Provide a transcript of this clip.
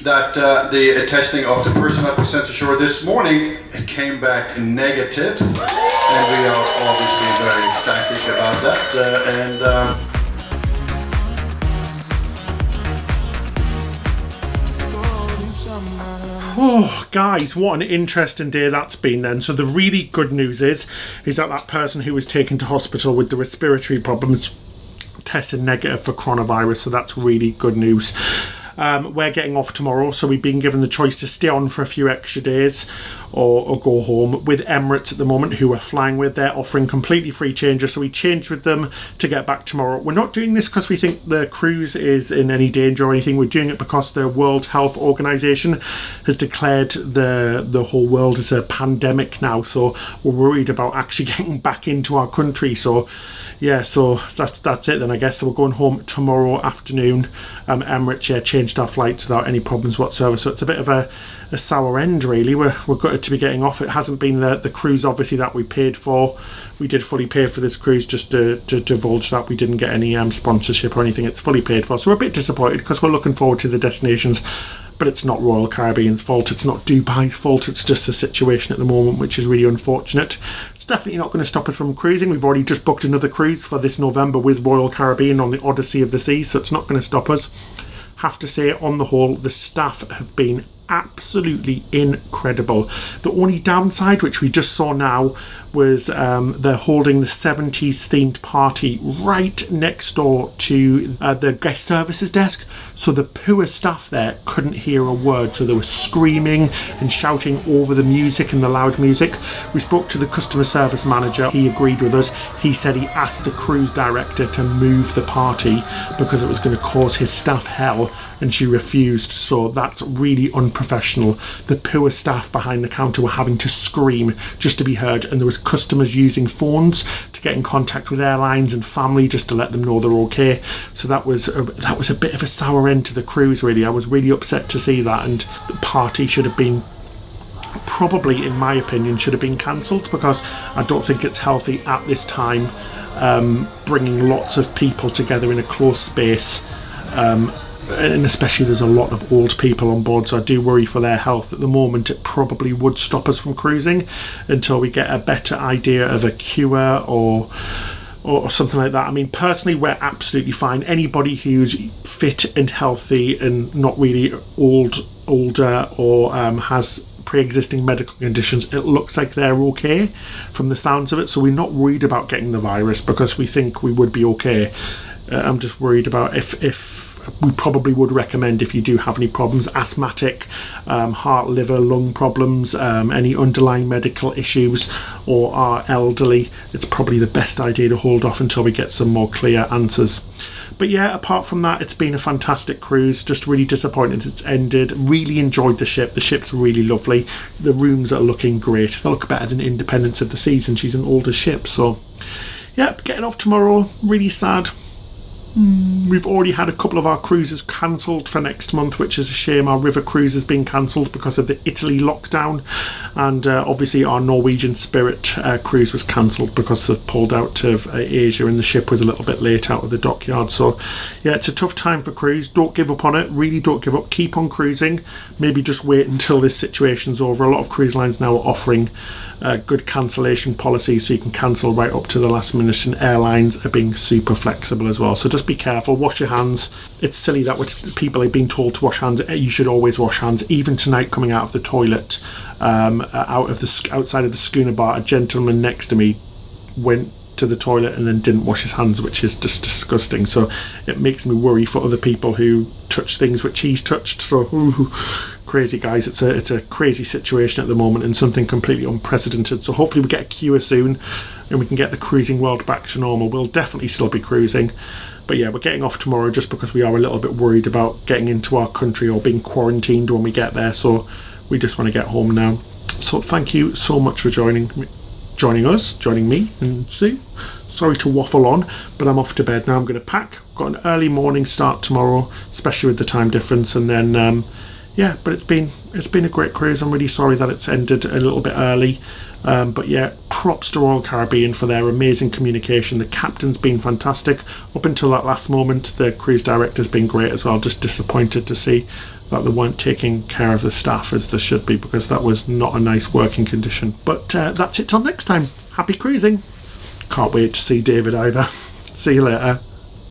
that the testing of the person that we sent to shore this morning came back negative, and we are obviously very ecstatic about that. Oh, guys, what an interesting day that's been then. So the really good news is that that person who was taken to hospital with the respiratory problems tested negative for coronavirus, so that's really good news. We're getting off tomorrow, so we've been given the choice to stay on for a few extra days or go home. With Emirates at the moment, who we're flying with, they're offering completely free changes, so we changed with them to get back tomorrow. We're not doing this because we think the cruise is in any danger or anything. We're doing it because the World Health Organization has declared the whole world as a pandemic now, so we're worried about actually getting back into our country. So yeah, so that's it then, I guess. So we're going home tomorrow afternoon. Emirates changed our flights without any problems whatsoever, so it's a bit of a sour end really. We're gutted to be getting off. It hasn't been the cruise obviously that we paid for. We did fully pay for this cruise, just to divulge that. We didn't get any sponsorship or anything. It's fully paid for, so we're a bit disappointed because we're looking forward to the destinations. But it's not Royal Caribbean's fault, it's not Dubai's fault, it's just the situation at the moment, which is really unfortunate. It's definitely not going to stop us from cruising. We've already just booked another cruise for this November with Royal Caribbean on the Odyssey of the Seas, so it's not going to stop us. Have to say, on the whole, the staff have been absolutely incredible. The only downside, which we just saw now, was they're holding the 70s themed party right next door to the guest services desk, so the poor staff there couldn't hear a word, so they were screaming and shouting over the music and the loud music. We spoke to the customer service manager. He agreed with us. He said he asked the cruise director to move the party because it was going to cause his staff hell, and she refused. So that's really unprofessional. The poor staff behind the counter were having to scream just to be heard, and there was customers using phones to get in contact with airlines and family just to let them know they're okay. So that was a bit of a sour end to the cruise really. I was really upset to see that, and the party should have been, probably in my opinion, should have been cancelled, because I don't think it's healthy at this time, bringing lots of people together in a close space, and especially there's a lot of old people on board, so I do worry for their health. At the moment it probably would stop us from cruising until we get a better idea of a cure or something like that. I mean, personally, we're absolutely fine. Anybody who's fit and healthy and not really older or has pre-existing medical conditions, it looks like they're okay from the sounds of it, so we're not worried about getting the virus because we think we would be okay. I'm just worried about if we probably would recommend, if you do have any problems, asthmatic, heart, liver, lung problems, any underlying medical issues, or are elderly, it's probably the best idea to hold off until we get some more clear answers. But yeah, apart from that, it's been a fantastic cruise. Just really disappointed it's ended. Really enjoyed the ship. The ship's really lovely. The rooms are looking great. They look better than Independence of the Seas, and she's an older ship. So yeah, getting off tomorrow. Really sad. We've already had a couple of our cruises cancelled for next month, which is a shame. Our river cruise has been cancelled because of the Italy lockdown, and obviously our Norwegian Spirit cruise was cancelled because they've pulled out of Asia, and the ship was a little bit late out of the dockyard. So yeah, it's a tough time for cruise. Don't give up on it. Really don't give up. Keep on cruising. Maybe just wait until this situation's over. A lot of cruise lines now are offering good cancellation policies, so you can cancel right up to the last minute, and airlines are being super flexible as well. So just be careful, wash your hands. It's silly that people are being told to wash hands. You should always wash hands. Even tonight, coming out of the toilet, outside of the schooner bar, a gentleman next to me went to the toilet and then didn't wash his hands, which is just disgusting. So it makes me worry for other people who touch things which he's touched. So crazy, guys. It's a crazy situation at the moment, and something completely unprecedented. So hopefully we get a cure soon and we can get the cruising world back to normal. We'll definitely still be cruising, but yeah, we're getting off tomorrow just because we are a little bit worried about getting into our country or being quarantined when we get there. So we just want to get home now. So thank you so much for joining me, and Sue. Sorry to waffle on, but I'm off to bed now. I'm going to pack. Got an early morning start tomorrow, especially with the time difference, and then yeah, but it's been a great cruise. I'm really sorry that it's ended a little bit early, but yeah, props to Royal Caribbean for their amazing communication. The captain's been fantastic up until that last moment. The cruise director's been great as well. Just disappointed to see that they weren't taking care of the staff as they should be, because that was not a nice working condition. But that's it till next time. Happy cruising. Can't wait to see David either. See you later.